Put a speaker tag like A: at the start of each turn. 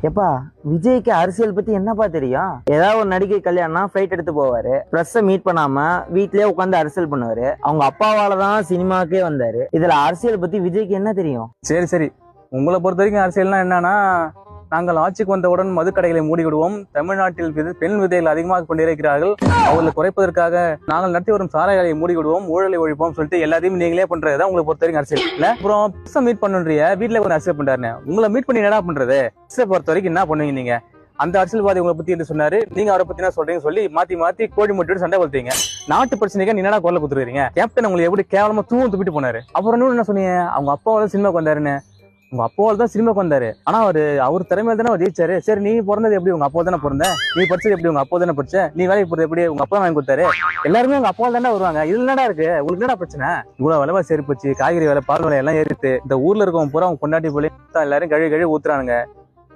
A: எப்பா விஜய்க்கு அரசியல் பத்தி என்னப்பா தெரியும்? ஏதாவது ஒரு நடிகை கல்யாணம் ஃபிளைட் எடுத்து போவாரு, பிரஸ்ஸ மீட் பண்ணாம வீட்லயே உட்காந்து அரசியல் பண்ணுவாரு. அவங்க அப்பாவாலதான் சினிமாக்கே வந்தாரு. இதுல அரசியல் பத்தி விஜய்க்கு என்ன தெரியும்?
B: சரி சரி, உங்களை பொறுத்த வரைக்கும் அரசியல்னா என்னன்னா, நாங்கள் ஆட்சிக்கு வந்தவுடன் மதுக்கடைகளை மூடிவிடுவோம், தமிழ்நாட்டில் பெண் விதைகள் அதிகமாக கொண்டிருக்கிறார்கள், அவர்களை குறைப்பதற்காக நாங்கள் நடத்தி வரும் சாலைகளை மூடிவிடுவோம், ஊழலை ஒழிப்போம் சொல்லிட்டு எல்லாத்தையும் நீங்களே பண்றதுதான் உங்களை பொறுத்த வரைக்கும் அரசியல் இல்ல. அப்புறம் மீட் பண்ணுறிய வீட்டுல ஒரு அரசியல் பண்றாரு, உங்களை மீட் பண்ணி என்ன பண்றது? பொறுத்த வரைக்கும் என்ன பண்ணுவீங்க நீங்க? அந்த அரசியல்வாதி உங்களை பத்தி என்ன சொன்னாரு, நீங்க அவரை பத்தி என்ன சொல்றீங்க சொல்லி மாத்தி மாத்தி கோடி முட்டு சண்டை வளர்த்தீங்க. நாட்டு பிரச்சனைக்கு என்னடா குரல குத்துறீங்க? கேப்டன் உங்களை எப்படி கேவலமா தூக்கிட்டு போனாரு. அப்புறம் என்ன சொன்னீங்க, அவங்க அப்பாவோட சினிமாக்கு வந்தாருன்னு. உங்க அப்பாவால் தான் சினிமாக்கு வந்தாரு, ஆனா அவர் திறமையில தானே ஜெயிச்சாரு. சரி, நீ பிறந்தது எப்படி? உங்க அப்பா தானே பிறந்த. நீ படிச்சது எப்படி? உங்க அப்பா தானே படிச்ச. நீ வேலைக்கு போறது எப்படி? உங்க அப்பா வாங்கி கொடுத்தாரு. எல்லாருமே உங்க அப்பாவால் தானே வருவாங்க. இதுல என்னடா இருக்கு? உங்களுக்கு என்னடா பிரச்சனை? இவ்வளவு விலைவாசி ஏறி போச்சு, காய்கறி விலை, பால் விலை எல்லாம் ஏறிட்டு இந்த ஊர்ல இருக்கவங்க பூரா அவங்க கொண்டாட்டி போல எல்லாரும் கழுவி ஊத்துறானுங்க.